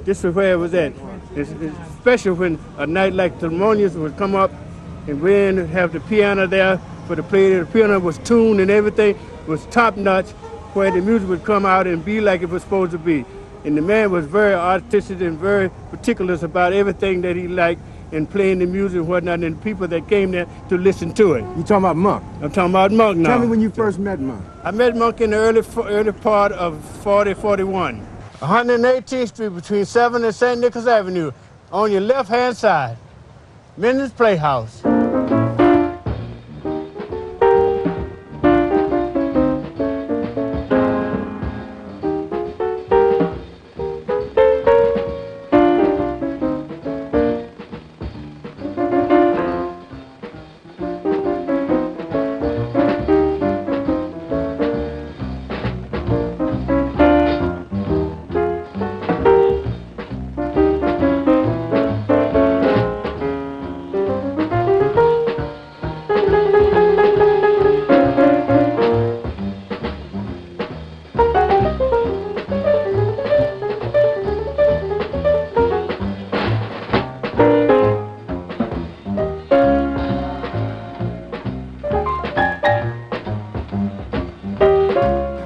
this is where it was at. It's special when a night like Thelonious would come up and Randy would have the piano there for the play. The piano was tuned and everything was top notch, where the music would come out and be like it was supposed to be. And the man was very artistic and very particular about everything that he liked in playing the music and whatnot, and the people that came there to listen to it. You talking about Monk? I'm talking about Monk now. Tell me when you first met Monk. I met Monk in the early part of 41. 118th Street between 7th and St. Nicholas Avenue, on your left-hand side, Men's Playhouse.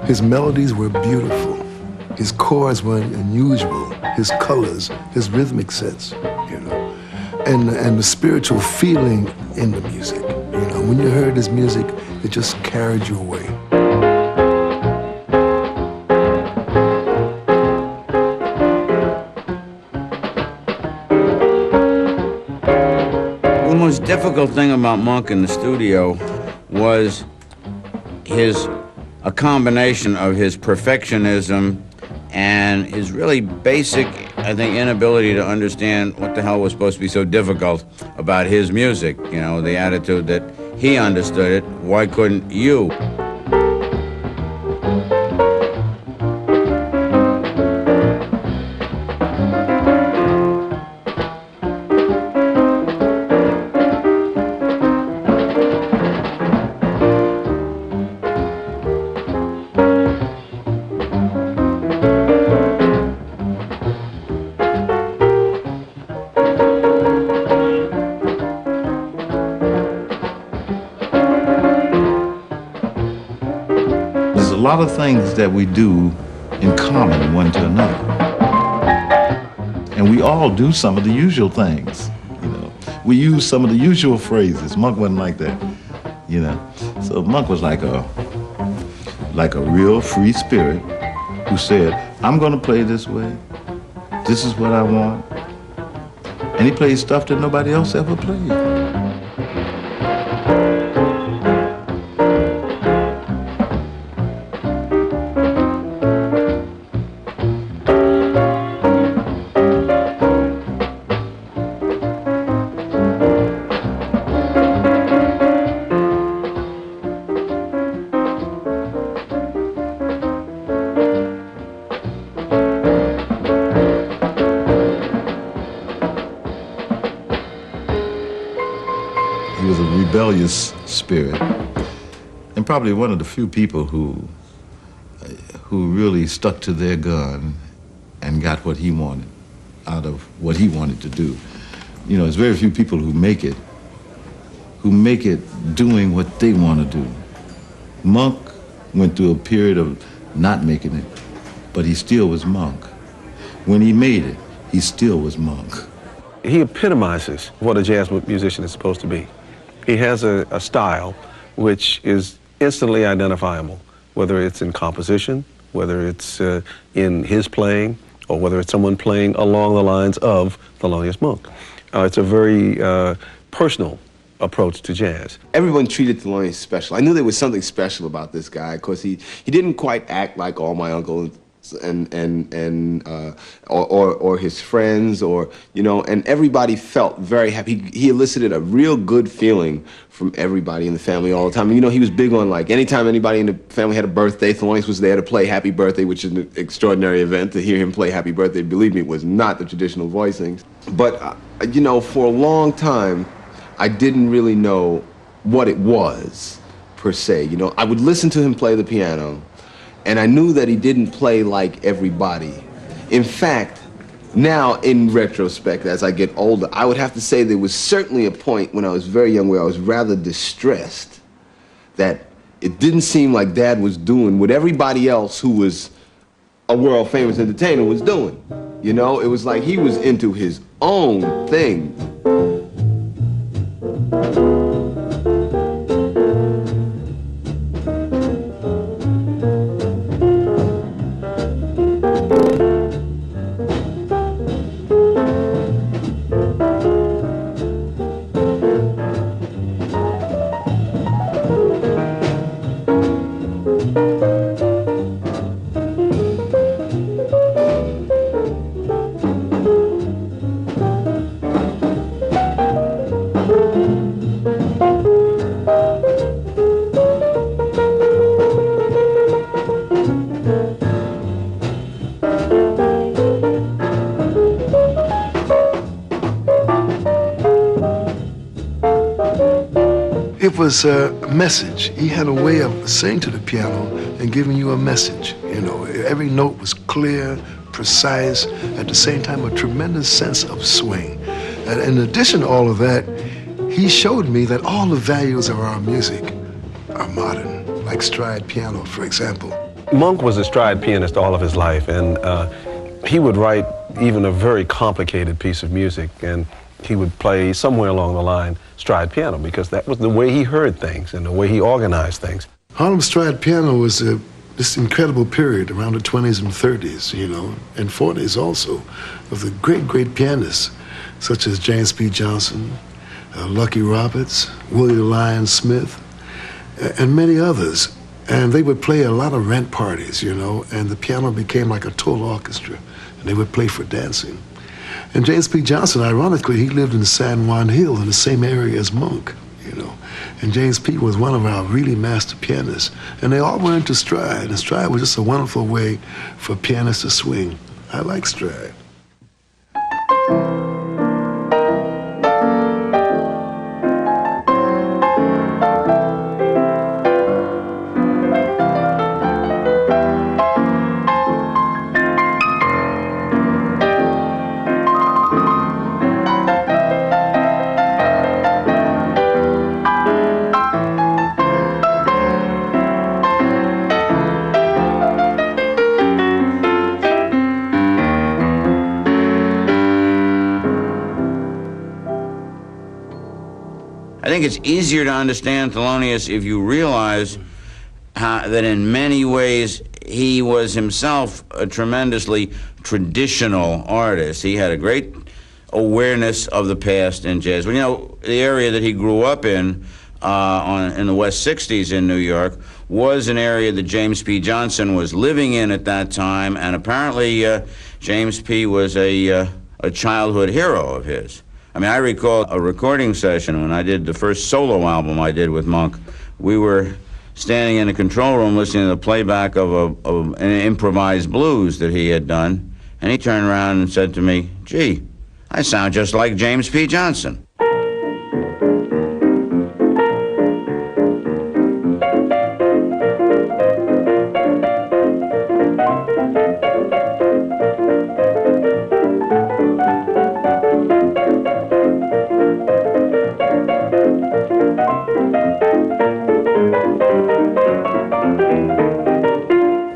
His melodies were beautiful. His chords were unusual. His colors, his rhythmic sense, you know, and the spiritual feeling in the music. You know, when you heard his music, it just carried you away. The most difficult thing about Monk in the studio was a combination of his perfectionism and his really basic, I think, inability to understand what the hell was supposed to be so difficult about his music. You know, the attitude that he understood it, why couldn't you? A lot of things that we do in common one to another. And we all do some of the usual things, you know. We use some of the usual phrases. Monk wasn't like that, you know. So Monk was like a real free spirit who said, I'm gonna play this way. This is what I want. And he played stuff that nobody else ever played. He was a rebellious spirit, and probably one of the few people who really stuck to their gun and got what he wanted out of what he wanted to do. You know, there's very few people who make it doing what they want to do. Monk went through a period of not making it, but he still was Monk. When he made it, he still was Monk. He epitomizes what a jazz musician is supposed to be. He has a style which is instantly identifiable, whether it's in composition, whether it's in his playing, or whether it's someone playing along the lines of Thelonious Monk. It's a very personal approach to jazz. Everyone treated Thelonious special. I knew there was something special about this guy because he didn't quite act like all my uncles or his friends, or you know, and everybody felt very happy. He elicited a real good feeling from everybody in the family all the time. And, you know, he was big on, like, anytime anybody in the family had a birthday, Thelonious was there to play Happy Birthday, which is an extraordinary event. To hear him play Happy Birthday, believe me, was not the traditional voicings. But you know, for a long time, I didn't really know what it was per se. You know, I would listen to him play the piano, and I knew that he didn't play like everybody. In fact, Now, in retrospect, as I get older, I would have to say there was certainly a point when I was very young where I was rather distressed that it didn't seem like Dad was doing what everybody else who was a world-famous entertainer was doing. You know, it was like he was into his own thing. It was a message. He had a way of saying to the piano and giving you a message. You know, every note was clear, precise, at the same time a tremendous sense of swing. And in addition to all of that, he showed me that all the values of our music are modern, like stride piano, for example. Monk was a stride pianist all of his life, and he would write even a very complicated piece of music, and he would play somewhere along the line stride piano because that was the way he heard things and the way he organized things. Harlem stride piano was this incredible period around the 20s and 30s, you know, and 40s also, of the great, great pianists such as James P. Johnson, Lucky Roberts, Willie Lyon Smith, and many others. And they would play a lot of rent parties, you know, and the piano became like a total orchestra, and they would play for dancing. And James P. Johnson, ironically, he lived in San Juan Hill in the same area as Monk, you know. And James P. was one of our really master pianists. And they all went into stride, and stride was just a wonderful way for pianists to swing. I like stride. I think it's easier to understand Thelonious if you realize that in many ways he was himself a tremendously traditional artist. He had a great awareness of the past in jazz. Well, you know, the area that he grew up in the West 60s in New York was an area that James P. Johnson was living in at that time, and apparently James P. was a childhood hero of his. I mean, I recall a recording session when I did the first solo album I did with Monk. We were standing in a control room listening to the playback of an improvised blues that he had done, and he turned around and said to me, "Gee, I sound just like James P. Johnson."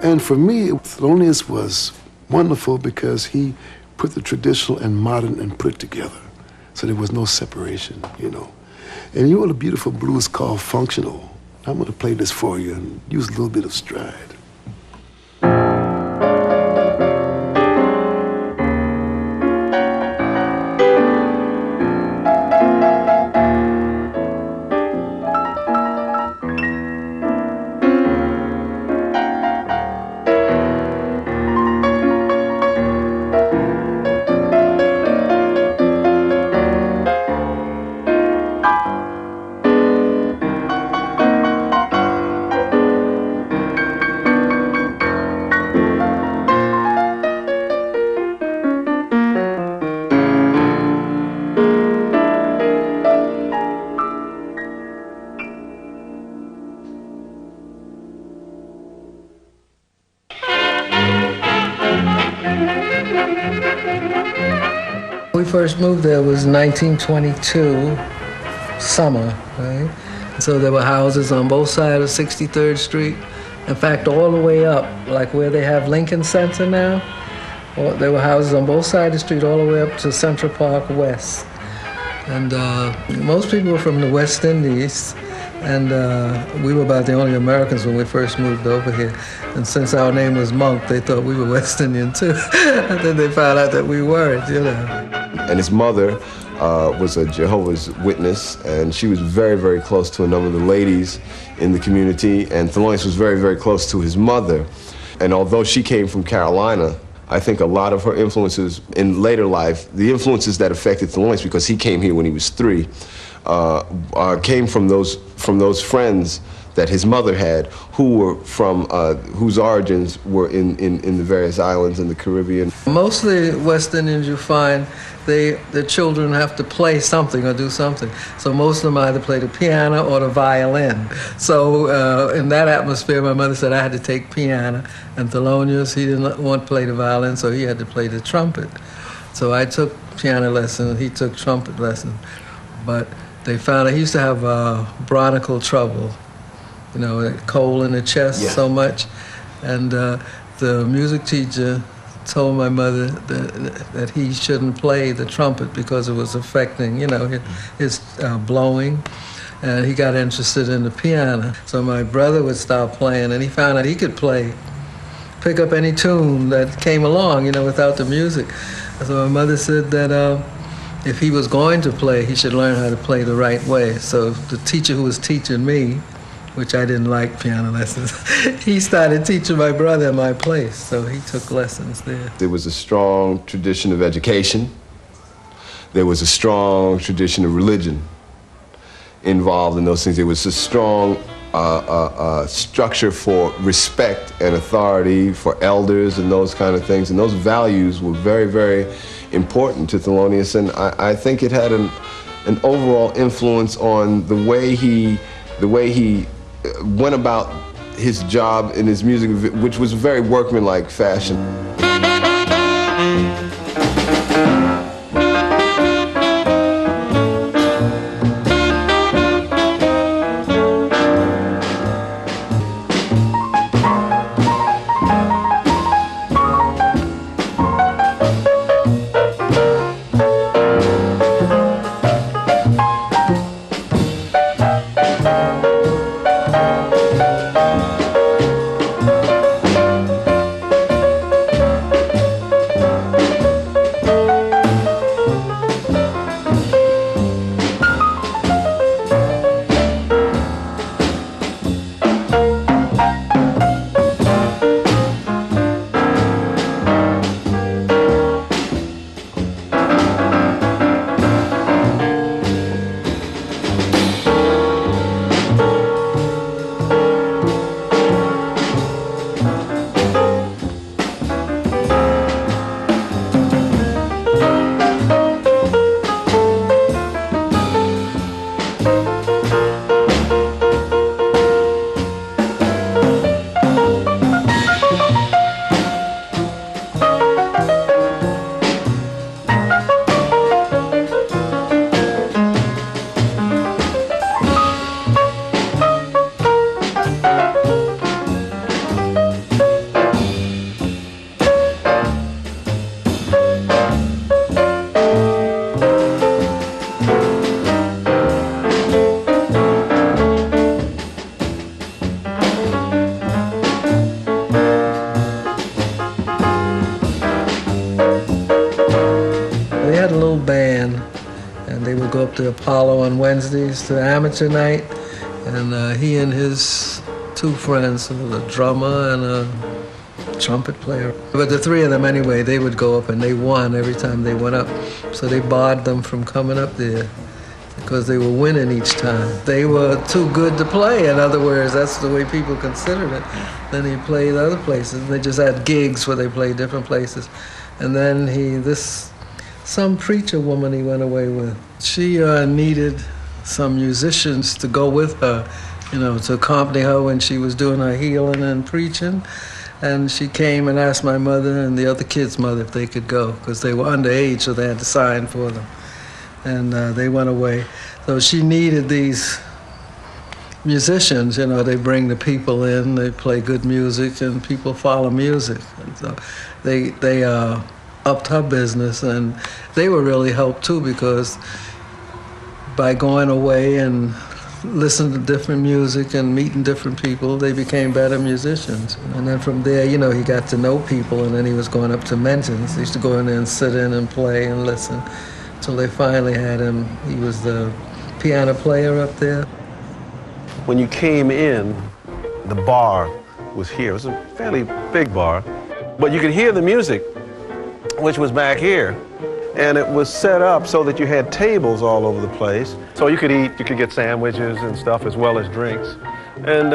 And for me, Thelonious was wonderful because he put the traditional and modern and put it together. So there was no separation, you know. And you know the beautiful blues called functional. I'm going to play this for you and use a little bit of stride. first moved there was 1922, summer, right? So there were houses on both sides of 63rd Street. In fact, all the way up, like where they have Lincoln Center now, there were houses on both sides of the street all the way up to Central Park West. And most people were from the West Indies, and we were about the only Americans when we first moved over here. And since our name was Monk, they thought we were West Indian too. And then they found out that we weren't, you know. And his mother was a Jehovah's Witness, and she was very, very close to a number of the ladies in the community, and Thelonious was very, very close to his mother. And although she came from Carolina, I think a lot of her influences in later life, the influences that affected Thelonious, because he came here when he was 3, came from those friends that his mother had, who were from, whose origins were in the various islands in the Caribbean. Most of the West Indians you find, the children have to play something or do something. So most of them either play the piano or the violin. So in that atmosphere, my mother said I had to take piano, and Thelonious, he didn't want to play the violin, so he had to play the trumpet. So I took piano lessons, he took trumpet lessons. But they found out he used to have bronchial trouble, you know, cold in the chest so much. And the music teacher told my mother that he shouldn't play the trumpet because it was affecting, you know, his blowing. And he got interested in the piano. So my brother would start playing, and he found out he could pick up any tune that came along, you know, without the music. So my mother said that if he was going to play, he should learn how to play the right way. So the teacher who was teaching me, which I didn't like piano lessons, he started teaching my brother in my place, so he took lessons there. There was a strong tradition of education. There was a strong tradition of religion involved in those things. There was a strong structure for respect and authority for elders and those kind of things, and those values were very, very important to Thelonious, and I think it had an overall influence on the way he went about his job in his music, which was very workmanlike fashion. To Apollo on Wednesdays to amateur night, and he and his 2 friends, a drummer and a trumpet player. But the 3 of them anyway, they would go up and they won every time they went up. So they barred them from coming up there because they were winning each time. They were too good to play, in other words, that's the way people considered it. Then he played other places. They just had gigs where they played different places. And then some preacher woman he went away with, she needed some musicians to go with her, you know, to accompany her when she was doing her healing and preaching. And she came and asked my mother and the other kids' mother if they could go, because they were underage, so they had to sign for them. And they went away. So she needed these musicians, you know, they bring the people in, they play good music, and people follow music. And so they upped her business, and they were really helped too, because by going away and listening to different music and meeting different people, they became better musicians. And then from there, you know, he got to know people, and then he was going up to mentions. He used to go in there and sit in and play and listen until they finally had him. He was the piano player up there. When you came in, the bar was here. It was a fairly big bar, but you could hear the music, which was back here. And it was set up so that you had tables all over the place. So you could eat, you could get sandwiches and stuff as well as drinks. And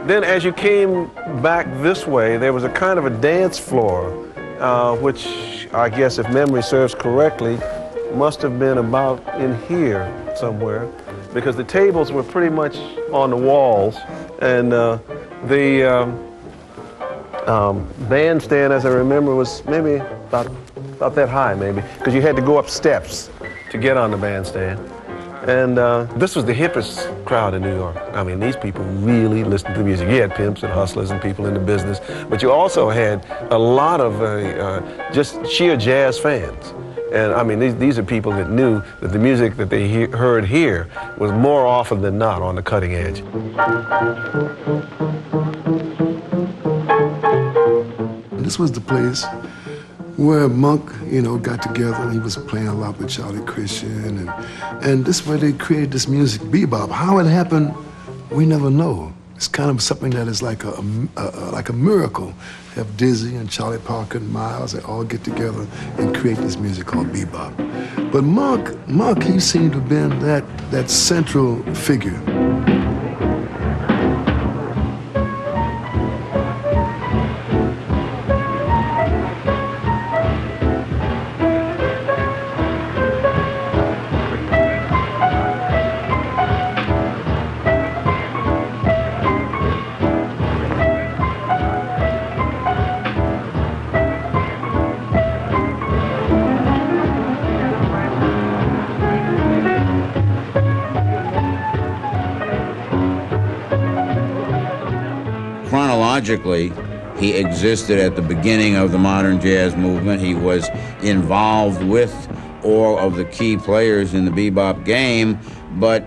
then as you came back this way, there was a kind of a dance floor, which I guess, if memory serves correctly, must have been about in here somewhere, because the tables were pretty much on the walls, and the bandstand, as I remember, was maybe about that high, maybe, because you had to go up steps to get on the bandstand. And this was the hippest crowd in New York. I mean, these people really listened to music. You had pimps and hustlers and people in the business, but you also had a lot of just sheer jazz fans. And I mean, these are people that knew that the music that they heard here was more often than not on the cutting edge. This was the place where Monk, you know, got together, and he was playing a lot with Charlie Christian, and this is where they created this music, bebop. How it happened, we never know. It's kind of something that is like a miracle. You have Dizzy and Charlie Parker and Miles, they all get together and create this music called bebop. But Monk, he seemed to have been that central figure. Chronologically, he existed at the beginning of the modern jazz movement. He was involved with all of the key players in the bebop game, but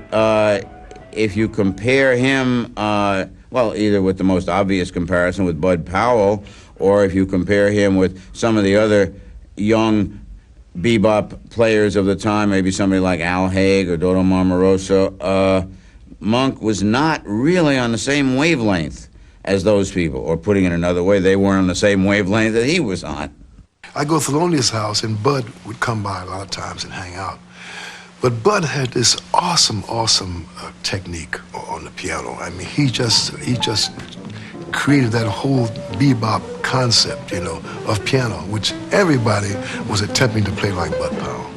if you compare him, well, either with the most obvious comparison with Bud Powell, or if you compare him with some of the other young bebop players of the time, maybe somebody like Al Haig or Dodo Marmarosa, Monk was not really on the same wavelength as those people, or putting it another way, they weren't on the same wavelength that he was on. I go to Thelonious' house, and Bud would come by a lot of times and hang out. But Bud had this awesome technique on the piano. I mean, he just created that whole bebop concept, you know, of piano, which everybody was attempting to play like Bud Powell.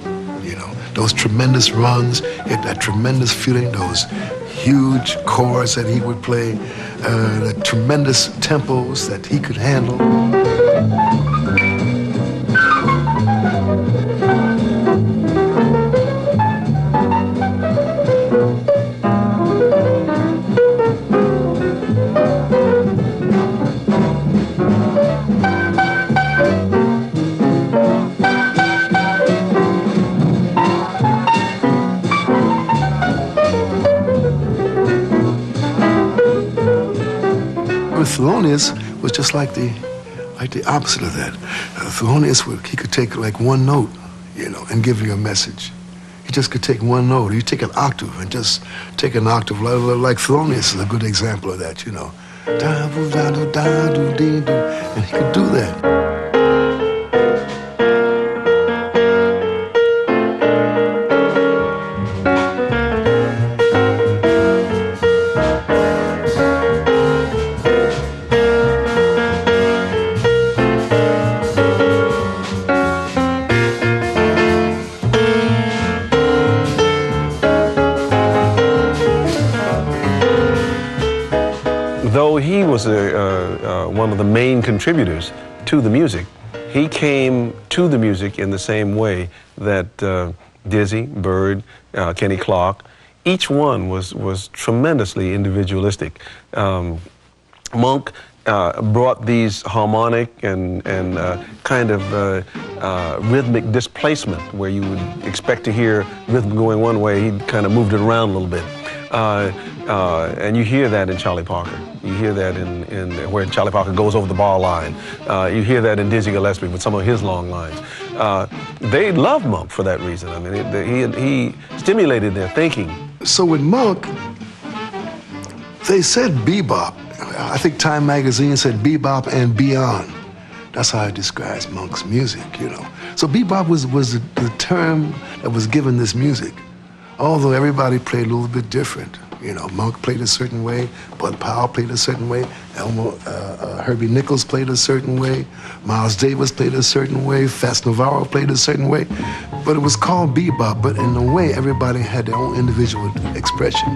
You know, those tremendous runs, had that tremendous feeling, those huge chords that he would play, the tremendous tempos that he could handle. Thelonious was just like the opposite of that. Thelonious, he could take like one note, you know, and give you a message. He just could take one note. You take an octave and just take an octave. Like Thelonious is a good example of that, you know. And he could do that. Though he was one of of the main contributors to the music. He came to the music in the same way that Dizzy, Bird, Kenny Clark, each one was tremendously individualistic. Monk brought these harmonic and kind of rhythmic displacement where you would expect to hear rhythm going one way, he kind of moved it around a little bit. And you hear that in Charlie Parker. You hear that in where Charlie Parker goes over the bar line. You hear that in Dizzy Gillespie with some of his long lines. They loved Monk for that reason. I mean, he stimulated their thinking. So with Monk, they said bebop. I think Time magazine said bebop and beyond. That's how it describes Monk's music, you know. So bebop was the term that was given this music. Although everybody played a little bit different. You know, Monk played a certain way, Bud Powell played a certain way, Herbie Nichols played a certain way, Miles Davis played a certain way, Fats Navarro played a certain way. But it was called bebop, but in a way, everybody had their own individual expression.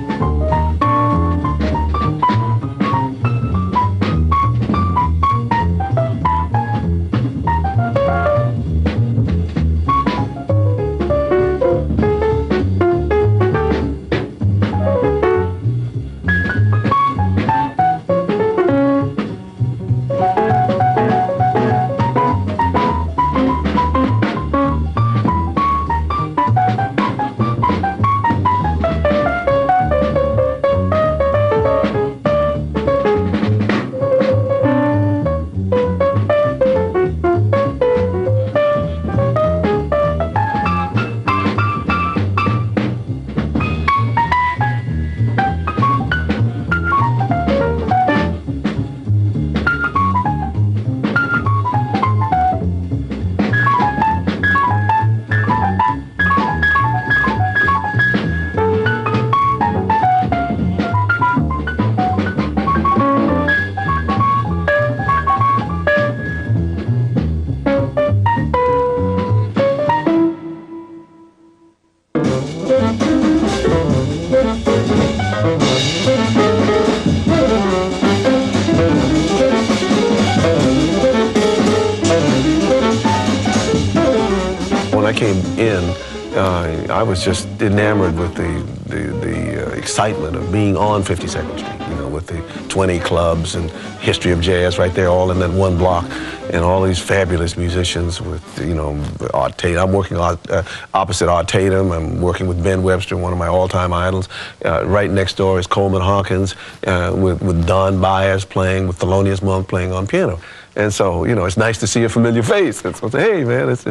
I was just enamored with the excitement of being on 52nd Street, you know, with the 20 clubs and history of jazz right there, all in that one block, and all these fabulous musicians with, you know, Art Tatum. I'm working opposite Art Tatum. I'm working with Ben Webster, one of my all-time idols. Right next door is Coleman Hawkins, with Don Byers playing, with Thelonious Monk playing on piano. And so, you know, it's nice to see a familiar face. And so I say, hey, man, it's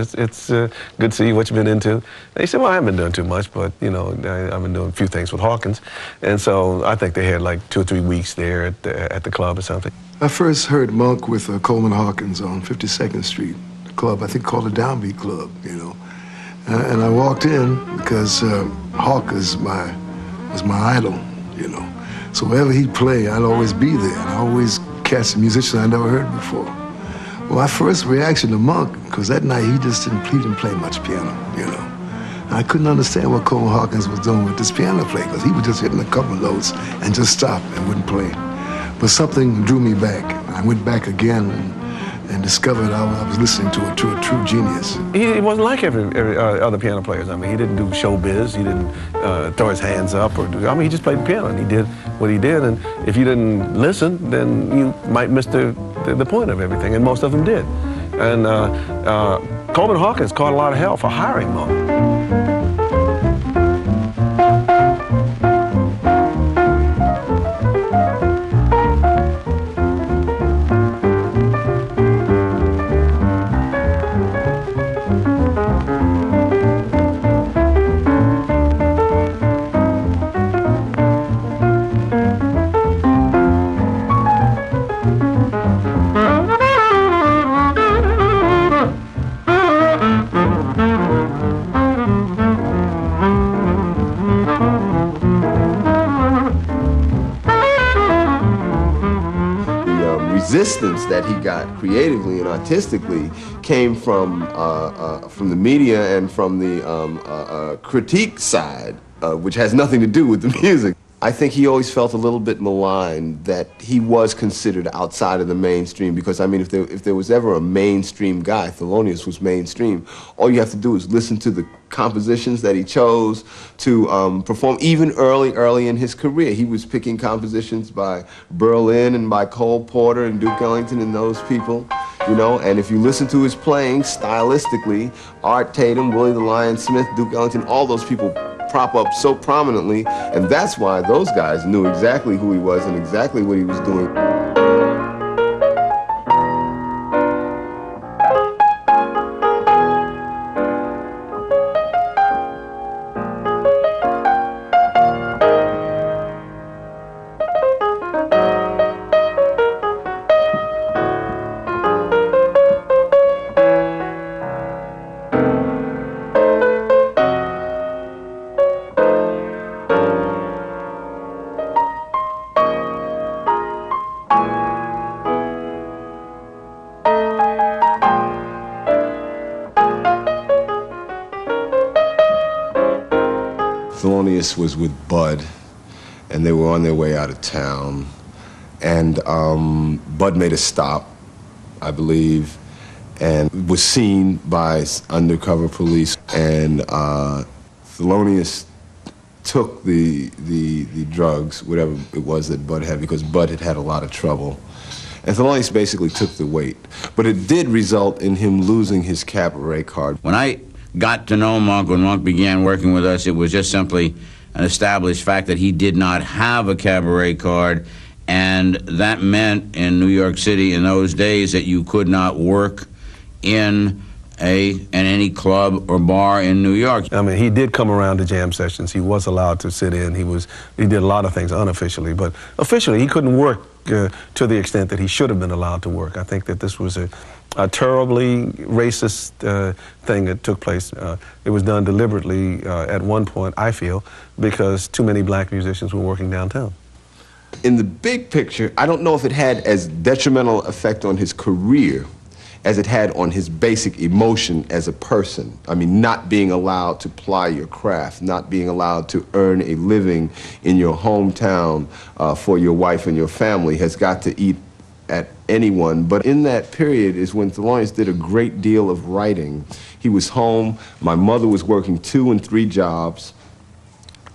good to see what you've been into. And he said, well, I haven't been doing too much, but, you know, I've been doing a few things with Hawkins. And so I think they had like 2 or 3 weeks there at the club or something. I first heard Monk with Coleman Hawkins on 52nd Street, the club, I think called the Downbeat Club, you know. And I walked in because Hawk was my idol, you know. So wherever he'd play, I'd always be there. And I always catch a musician I never heard before. Well, my first reaction to Monk, because that night he didn't play much piano, you know. And I couldn't understand what Coleman Hawkins was doing with this piano play, because he was just hitting a couple of notes and just stopped and wouldn't play. But something drew me back. I went back again and discovered I was listening to a true genius. He wasn't like every other piano players. I mean, he didn't do showbiz. He didn't throw his hands up he just played the piano and he did what he did. And if you didn't listen, then you might miss the point of everything. And most of them did. And Coleman Hawkins caught a lot of hell for hiring Monk. Resistance that he got creatively and artistically came from the media and from the critique side, which has nothing to do with the music. I think he always felt a little bit maligned that he was considered outside of the mainstream, because, I mean, if there was ever a mainstream guy, Thelonious was mainstream. All you have to do is listen to the compositions that he chose to perform, even early in his career. He was picking compositions by Berlin and by Cole Porter and Duke Ellington and those people, you know, and if you listen to his playing stylistically, Art Tatum, Willie the Lion Smith, Duke Ellington, all those people prop up so prominently, and that's why those guys knew exactly who he was and exactly what he was doing. Thelonious was with Bud, and they were on their way out of town, and Bud made a stop, I believe, and was seen by undercover police, and Thelonious took the drugs, whatever it was that Bud had, because Bud had had a lot of trouble. And Thelonious basically took the weight. But it did result in him losing his cabaret card. When I got to know Monk, when Monk began working with us, it was just simply an established fact that he did not have a cabaret card, and that meant in New York City in those days that you could not work in any club or bar in New York. I mean, he did come around to jam sessions. He was allowed to sit in. He did a lot of things unofficially, but officially he couldn't work to the extent that he should have been allowed to work. I think that this was a terribly racist thing that took place. It was done deliberately at one point, I feel, because too many black musicians were working downtown. In the big picture, I don't know if it had as detrimental effect on his career as it had on his basic emotion as a person. I mean, not being allowed to ply your craft, not being allowed to earn a living in your hometown for your wife and your family has got to eat at anyone. But in that period is when Thelonious did a great deal of writing. He was home, my mother was working 2 and 3 jobs,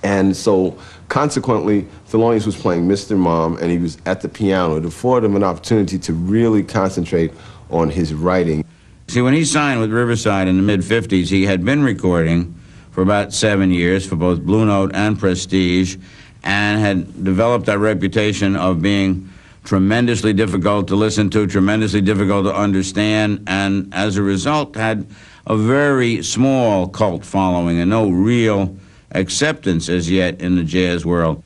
and so consequently, Thelonious was playing Mr. Mom, and he was at the piano. It afforded him an opportunity to really concentrate on his writing. See, when he signed with Riverside in the mid-50s, he had been recording for about 7 years for both Blue Note and Prestige, and had developed that reputation of being tremendously difficult to listen to, tremendously difficult to understand, and as a result had a very small cult following and no real acceptance as yet in the jazz world.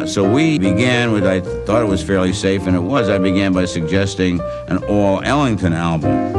So we began with, I thought it was fairly safe, and it was. I began by suggesting an all Ellington album.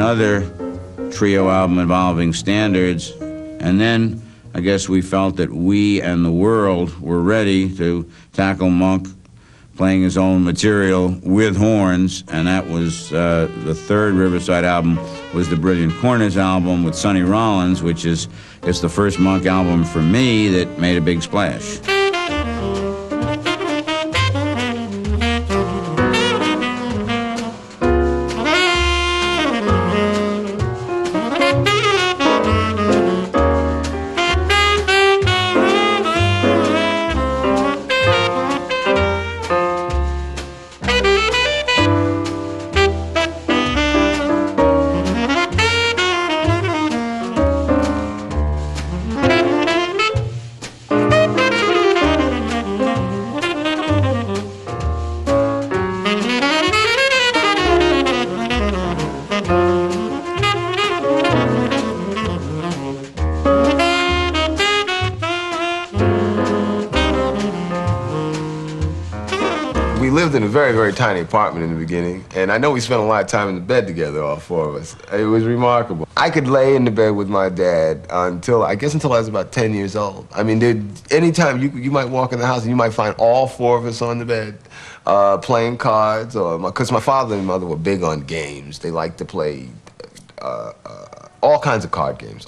Another trio album involving standards, and then I guess we felt that we and the world were ready to tackle Monk playing his own material with horns, and that was the third Riverside album was the Brilliant Corners album with Sonny Rollins, which is the first Monk album for me that made a big splash. we lived in a very, very tiny apartment in the beginning, and I know we spent a lot of time in the bed together, all four of us. It was remarkable. I could lay in the bed with my dad until I was about 10 years old. I mean, anytime you might walk in the house and you might find all four of us on the bed playing cards, or because my father and mother were big on games. They liked to play all kinds of card games,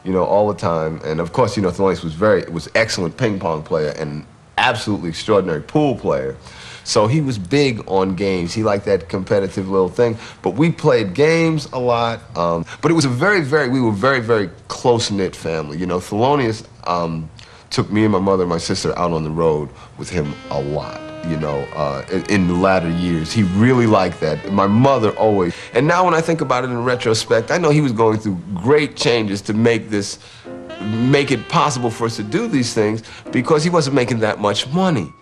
you know, all the time. And of course, you know, Thelonious was excellent ping pong player and absolutely extraordinary pool player. So he was big on games. He liked that competitive little thing. But we played games a lot. But it was we were very, very close-knit family. You know, Thelonious took me and my mother and my sister out on the road with him a lot, you know, in the latter years. He really liked that. My mother always. And now when I think about it in retrospect, I know he was going through great changes to make it possible for us to do these things because he wasn't making that much money.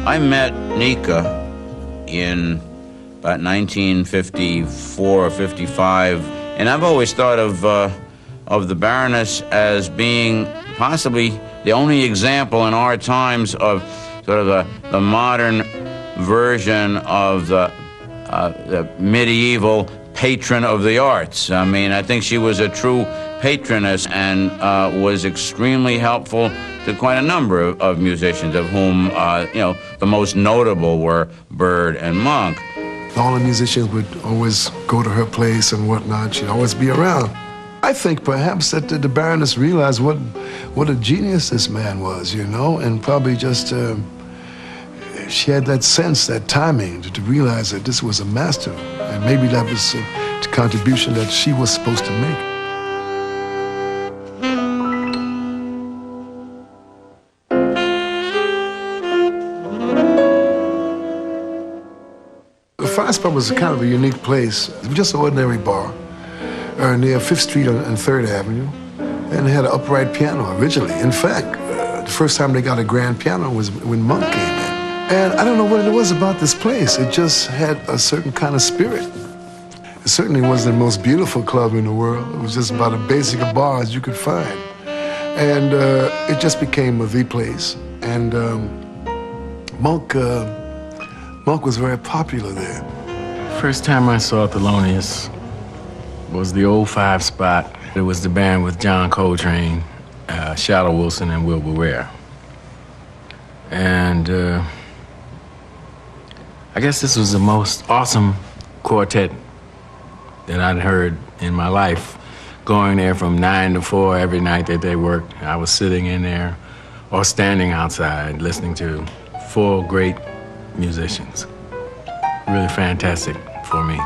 I met Nika in about 1954 or 55, and I've always thought of the Baroness as being possibly the only example in our times of sort of the modern version of the medieval patron of the arts. I mean, I think she was a true patroness and was extremely helpful to quite a number of musicians, of whom, you know, the most notable were Bird and Monk. All the musicians would always go to her place and whatnot. She'd always be around. I think perhaps that the Baroness realized what a genius this man was, you know, and probably just she had that sense, that timing, to realize that this was a master, and maybe that was the contribution that she was supposed to make. The Spot was kind of a unique place. It was just an ordinary bar near 5th Street and 3rd Avenue, and it had an upright piano originally. In fact, the first time they got a grand piano was when Monk came in. And I don't know what it was about this place. It just had a certain kind of spirit. It certainly wasn't the most beautiful club in the world. It was just about as basic a bar as you could find. And it just became the place. And Monk was very popular there. First time I saw Thelonious was the old 5 Spot. It was the band with John Coltrane, Shadow Wilson, and Wilbur Ware. And I guess this was the most awesome quartet that I'd heard in my life. Going there from 9 to 4 every night that they worked. I was sitting in there or standing outside listening to 4 great musicians. Really fantastic for me.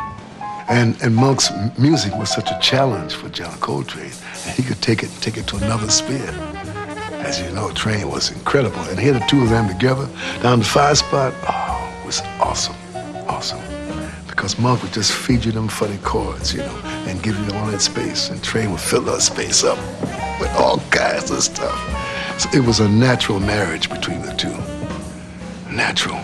And Monk's music was such a challenge for John Coltrane. And he could take it to another sphere. As you know, Train was incredible. And here the two of them together down the 5 Spot, oh, it was awesome, awesome. Because Monk would just feed you them funny chords, you know, and give you all that space. And Train would fill that space up with all kinds of stuff. So it was a natural marriage between the two. Natural.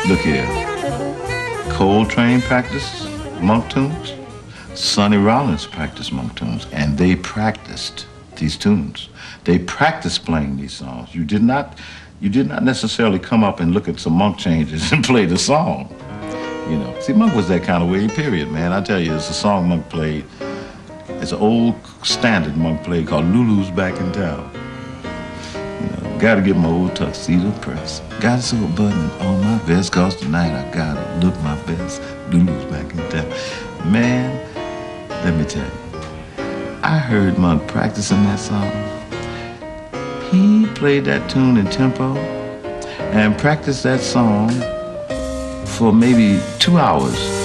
Look here. Coltrane practiced Monk tunes. Sonny Rollins practiced Monk tunes, and they practiced these tunes. They practiced playing these songs. You did not you did not necessarily come up and look at some Monk changes and play the song. You know, see, Monk was that kind of way, period, man. I tell you, it's a song Monk played. It's an old standard Monk played called Lulu's Back in Town. You know, gotta get my old tuxedo press. Gotta sew a button on my vest, cause tonight I gotta look my best. Lulu's back in town. Man, let me tell you, I heard Monk practicing that song. He played that tune in tempo and practiced that song for maybe 2 hours.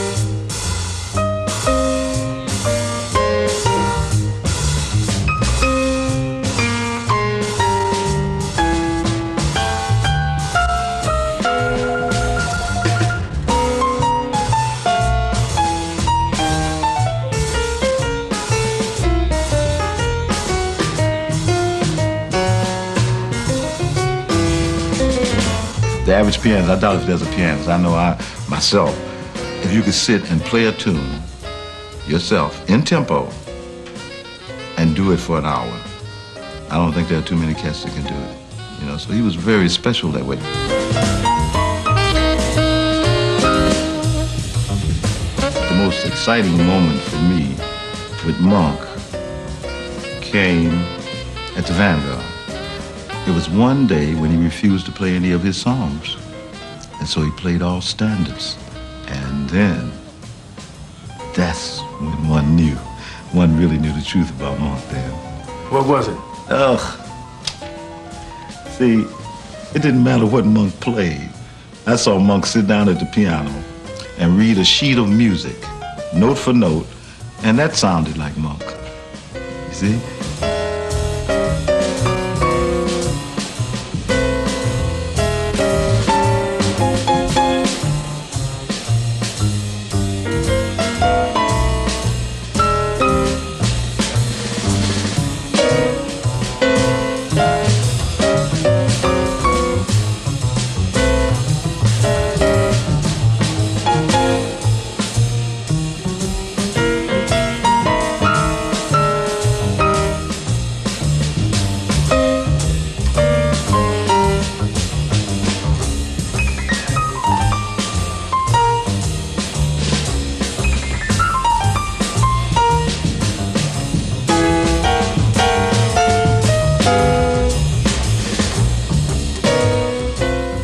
The average pianist, I doubt if there's a pianist. I know myself, if you could sit and play a tune yourself in tempo and do it for an hour, I don't think there are too many cats that can do it. You know, so he was very special that way. The most exciting moment for me with Monk came at the Vanguard. It was one day when he refused to play any of his songs. And so he played all standards. And then, that's when one really knew the truth about Monk then. What was it? See, it didn't matter what Monk played. I saw Monk sit down at the piano and read a sheet of music, note for note, and that sounded like Monk. You see?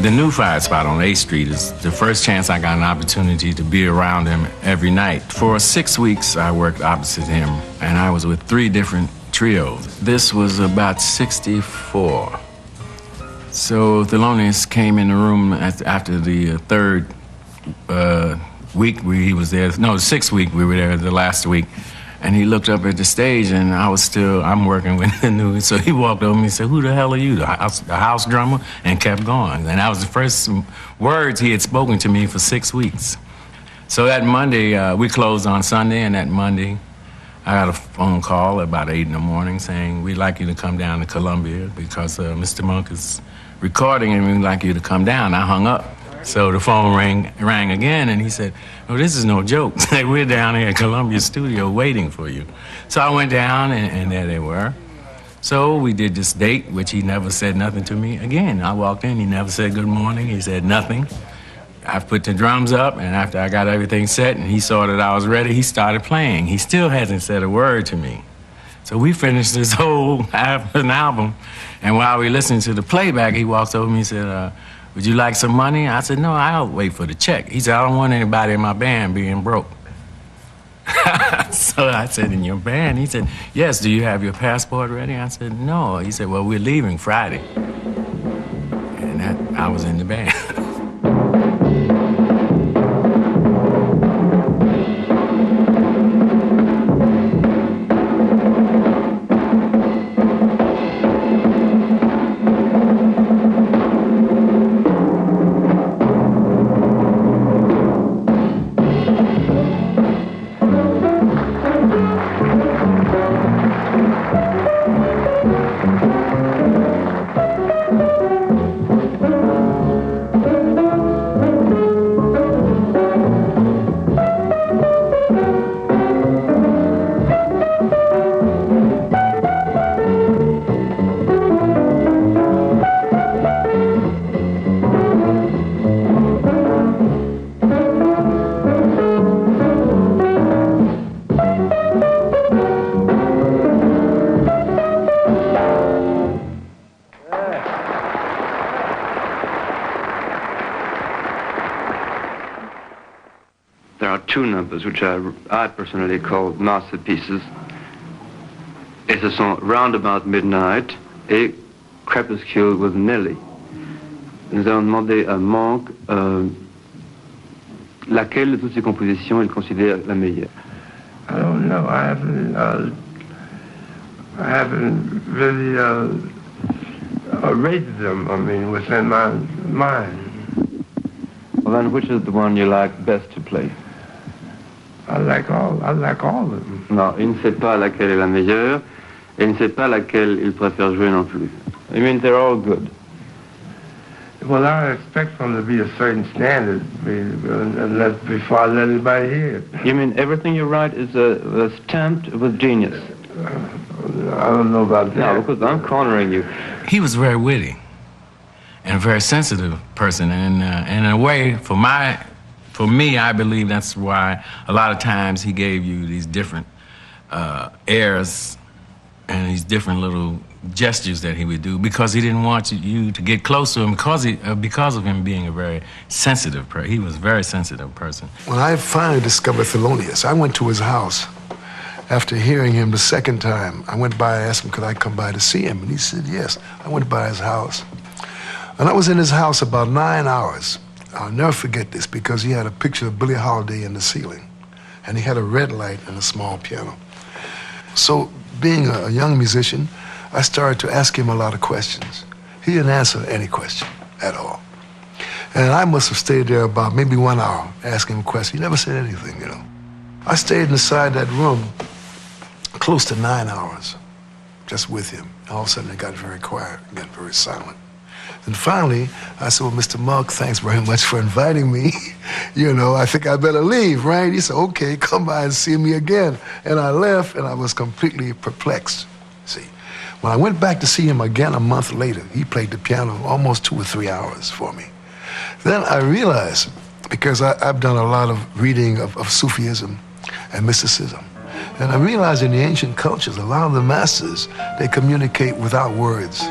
The new Five Spot on 8th Street is the first chance I got an opportunity to be around him every night. For 6 weeks, I worked opposite him, and I was with 3 different trios. This was about 64. So Thelonious came in the room after the 3rd week he was there. No, the 6th week we were there, the last week. And he looked up at the stage, and I'm working with the new. So he walked over to me and said, "Who the hell are you, the house drummer?" And kept going. And that was the first words he had spoken to me for 6 weeks. So that Monday, we closed on Sunday, and that Monday, I got a phone call about 8 in the morning saying, "We'd like you to come down to Columbia because Mr. Monk is recording, and we'd like you to come down." I hung up. So the phone rang again, and he said, "Oh, this is no joke. We're down here at Columbia Studio waiting for you." So I went down, and there they were. So we did this date, which he never said nothing to me. Again, I walked in, he never said good morning, he said nothing. I put the drums up, and after I got everything set and he saw that I was ready, he started playing. He still hasn't said a word to me. So we finished this whole half an album, and while we listened to the playback, he walks over to me and said, "Would you like some money?" I said, "No, I'll wait for the check." He said, "I don't want anybody in my band being broke." So I said, "In your band?" He said, "Yes, do you have your passport ready?" I said, "No." He said, "Well, we're leaving Friday." And I was in the band. two numbers which I personally call masterpieces. Et ce sont Roundabout Midnight et Crepuscule with Nelly. Nous avons demandé à Monk laquelle de toutes ces compositions il considère la meilleure. I don't know. I haven't really rated them. I mean, within my mind. Well, then, which is the one you like best to play? I like all of them. Non, il ne sait pas laquelle est la meilleure, et il ne sait pas laquelle il préfère jouer non plus. I mean, they're all good. Well, I expect them to be a certain standard before I let anybody hear it. You mean everything you write is stamped with genius? I don't know about that. No, because I'm cornering you. He was very witty and a very sensitive person, and in a way, for me, I believe that's why a lot of times he gave you these different airs and these different little gestures that he would do, because he didn't want you to get close to him, because of him being a very sensitive person. He was a very sensitive person. When I finally discovered Thelonious, I went to his house. After hearing him the second time, I went by, I asked him, could I come by to see him? And he said, yes. I went by his house. And I was in his house about 9 hours. I'll never forget this, because he had a picture of Billie Holiday in the ceiling. And he had a red light and a small piano. So, being a young musician, I started to ask him a lot of questions. He didn't answer any question at all. And I must have stayed there about maybe 1 hour asking him questions. He never said anything, you know. I stayed inside that room close to 9 hours, just with him. All of a sudden, it got very quiet, it got very silent. And finally, I said, well, Mr. Monk, thanks very much for inviting me. You know, I think I better leave, right? He said, okay, come by and see me again. And I left, and I was completely perplexed, see. When I went back to see him again a month later, he played the piano almost 2 or 3 hours for me. Then I realized, because I've done a lot of reading of Sufism and mysticism, and I realized in the ancient cultures, a lot of the masters, they communicate without words,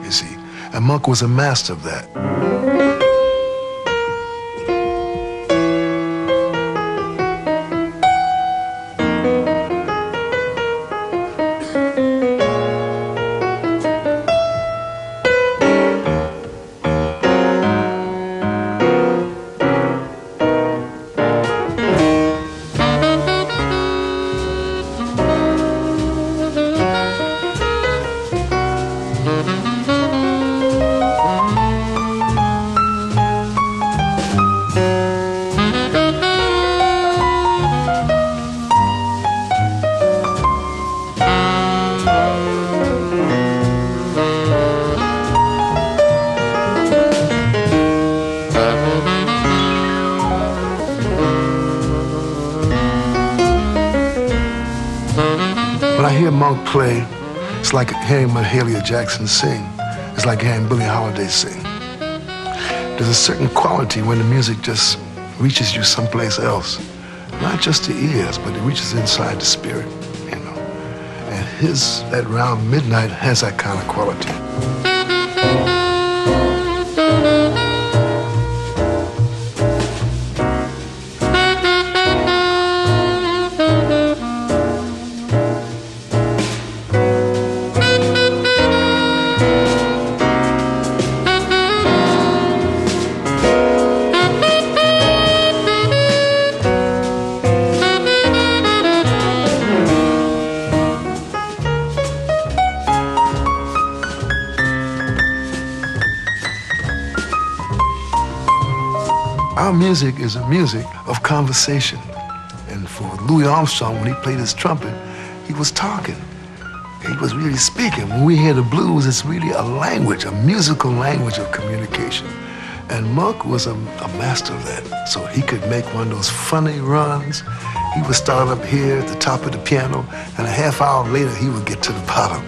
you see. And Monk was a master of that. When I hear Monk play, it's like hearing Mahalia Jackson sing. It's like hearing Billie Holiday sing. There's a certain quality when the music just reaches you someplace else. Not just the ears, but it reaches inside the spirit, you know. And that Round Midnight has that kind of quality. Our music is a music of conversation. And for Louis Armstrong, when he played his trumpet, he was talking. He was really speaking. When we hear the blues, it's really a language, a musical language of communication. And Monk was a master of that. So he could make one of those funny runs. He would start up here at the top of the piano, and a half hour later, he would get to the bottom.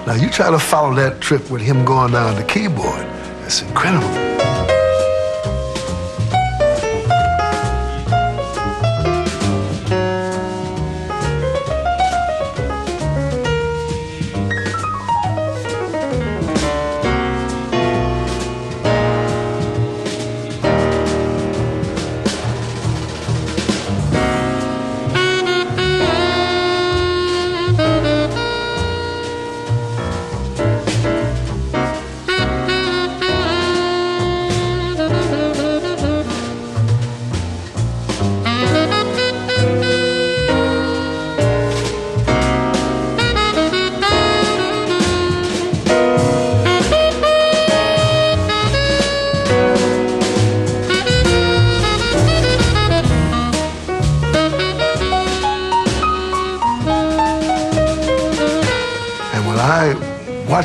Now, you try to follow that trip with him going down the keyboard. It's incredible.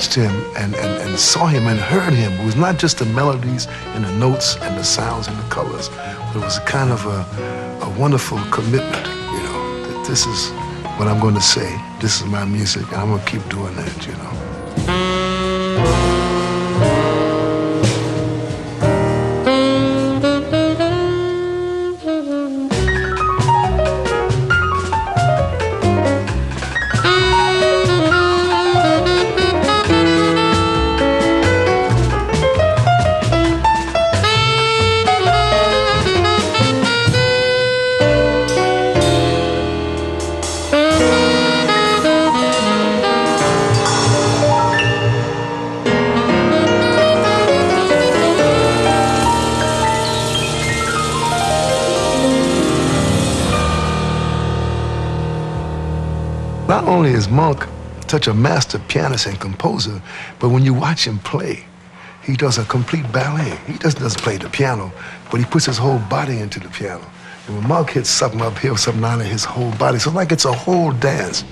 watched him and saw him and heard him, it was not just the melodies and the notes and the sounds and the colors, but it was a kind of a wonderful commitment, you know, that this is what I'm going to say. This is my music, and I'm going to keep doing that, you know. Not only is Monk such a master pianist and composer, but when you watch him play, he does a complete ballet. He just doesn't play the piano, but he puts his whole body into the piano. And when Monk hits something up here, something down there, his whole body, so like it's a whole dance.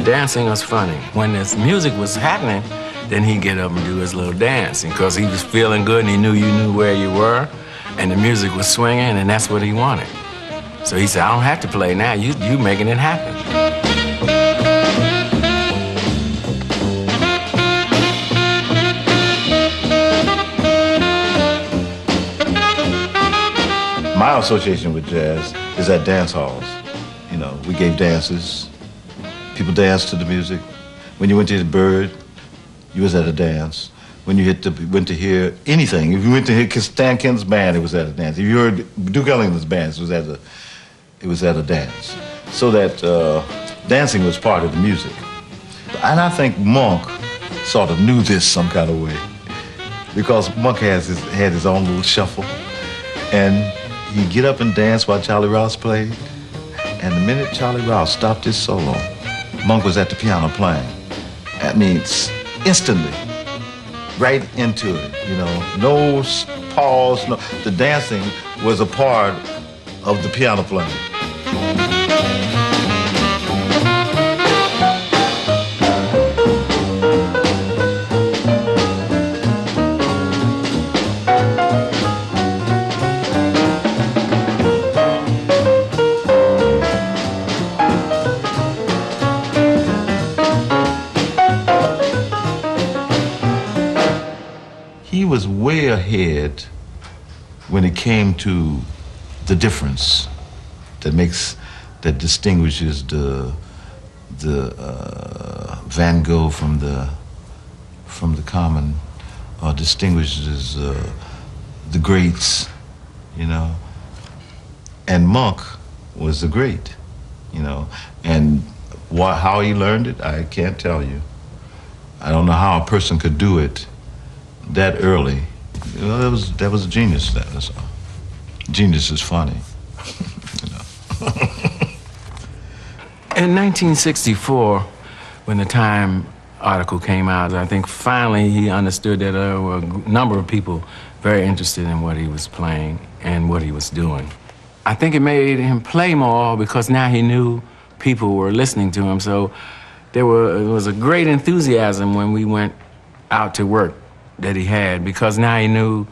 Dancing was funny. When this music was happening, then he'd get up and do his little dancing because he was feeling good and he knew you knew where you were and the music was swinging and that's what he wanted. So he said, I don't have to play now, you making it happen. My association with jazz is at dance halls. You know, we gave dances. People danced to the music. When you went to the Bird, you was at a dance. When you went to hear anything, if you went to hear Stan Ken's band, it was at a dance. If you heard Duke Ellington's band, it was at a dance. So that dancing was part of the music. And I think Monk sort of knew this some kind of way, because Monk had his own little shuffle, and he'd get up and dance while Charlie Rouse played. And the minute Charlie Rouse stopped his solo, Monk was at the piano playing. That means instantly, right into it, you know, no pause, no. The dancing was a part of the piano playing. He was way ahead when it came to the difference that distinguishes the Van Gogh from the common, or distinguishes the greats, you know. And Monk was the great, you know. And how he learned it, I can't tell you. I don't know how a person could do it that early. You know, that was a genius. That's all. Genius is funny. You know. In 1964, when the Time article came out, I think finally he understood that there were a number of people very interested in what he was playing and what he was doing. I think it made him play more because now he knew people were listening to him. So it was a great enthusiasm when we went out to work that he had, because now he knew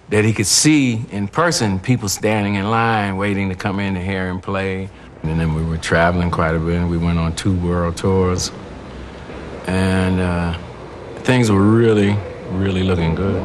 that he could see in person people standing in line waiting to come in to hear him play. And then we were traveling quite a bit. We went on 2 world tours. And things were really, really looking good.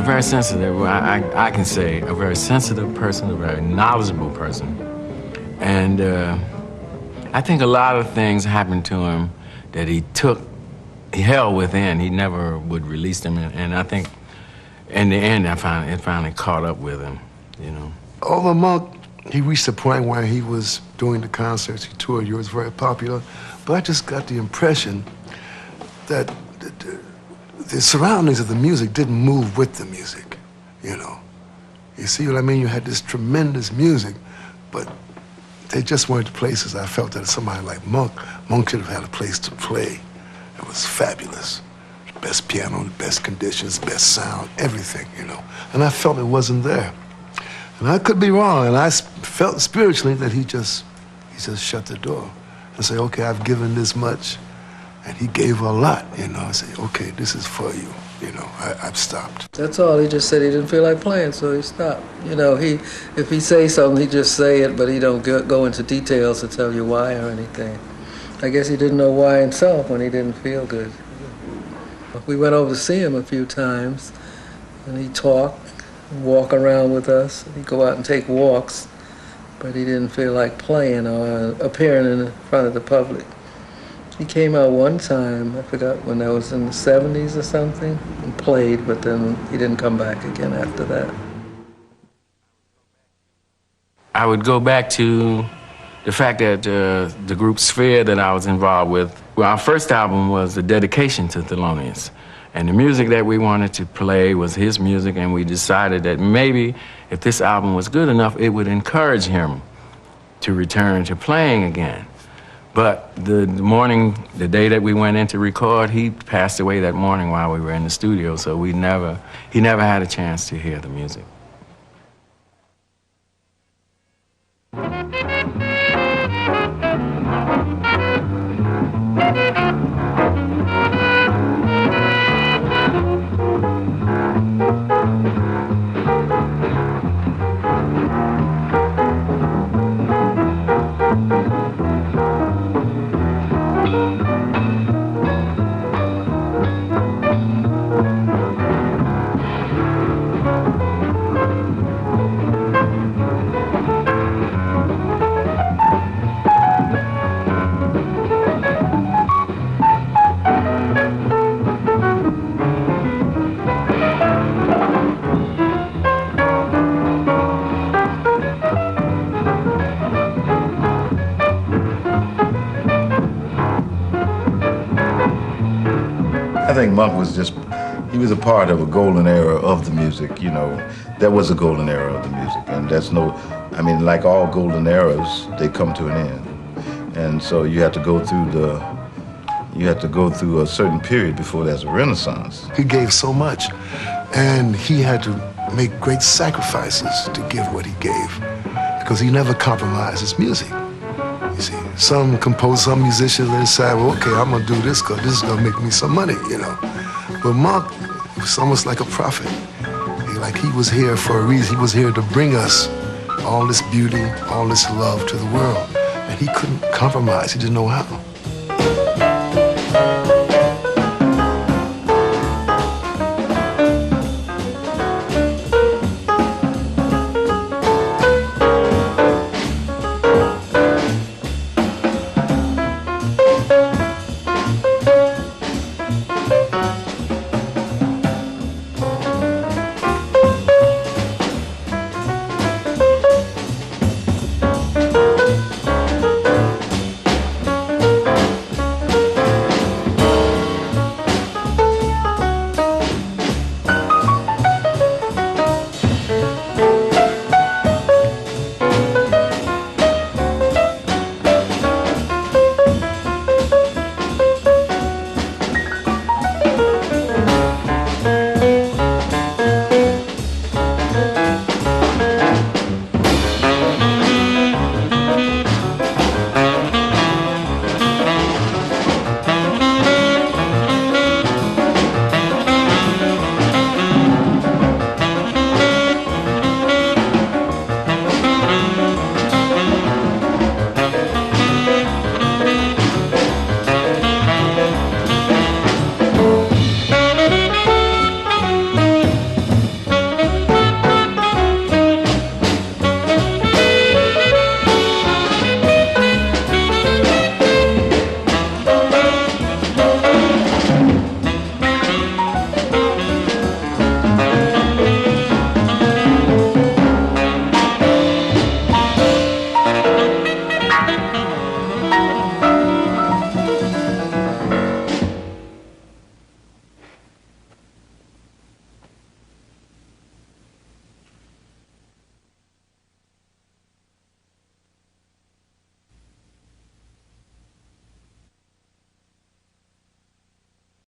very sensitive, I can say, a very sensitive person, a very knowledgeable person. And I think a lot of things happened to him that he held within. He never would release them. And I think in the end, it finally caught up with him, you know. Although Monk, he reached a point where he was doing the concerts, he toured, he was very popular, but I just got the impression that the surroundings of the music didn't move with the music, you know. You see what I mean? You had this tremendous music, but they just weren't the places. I felt that somebody like Monk should have had a place to play. It was fabulous. The best piano, the best conditions, best sound, everything, you know. And I felt it wasn't there. And I could be wrong, and I felt spiritually that he just shut the door and said, okay, I've given this much. And he gave a lot, you know. I said, okay, this is for you, you know. I've stopped. That's all. He just said he didn't feel like playing, so he stopped. You know, if he say something, he just say it, but he don't go into details to tell you why or anything. I guess he didn't know why himself when he didn't feel good. We went over to see him a few times, and he talked, walk around with us. He'd go out and take walks, but he didn't feel like playing or appearing in front of the public. He came out one time, I forgot when that was in the 70s or something, and played, but then he didn't come back again after that. I would go back to the fact that the group Sphere that I was involved with, well, our first album was a dedication to Thelonious. And the music that we wanted to play was his music, and we decided that maybe if this album was good enough, it would encourage him to return to playing again. But the day that we went in to record, he passed away that morning while we were in the studio, so he never had a chance to hear the music. I think Monk was he was a part of a golden era of the music, you know. There was a golden era of the music, and I mean, like all golden eras, they come to an end. And so you have to go through a certain period before there's a renaissance. He gave so much, and he had to make great sacrifices to give what he gave, because he never compromised his music. You see, some composers, some musicians, they decide, well, okay, I'm gonna do this because this is gonna make me some money, you know. But Monk was almost like a prophet. He was here for a reason. He was here to bring us all this beauty, all this love to the world. And he couldn't compromise. He didn't know how.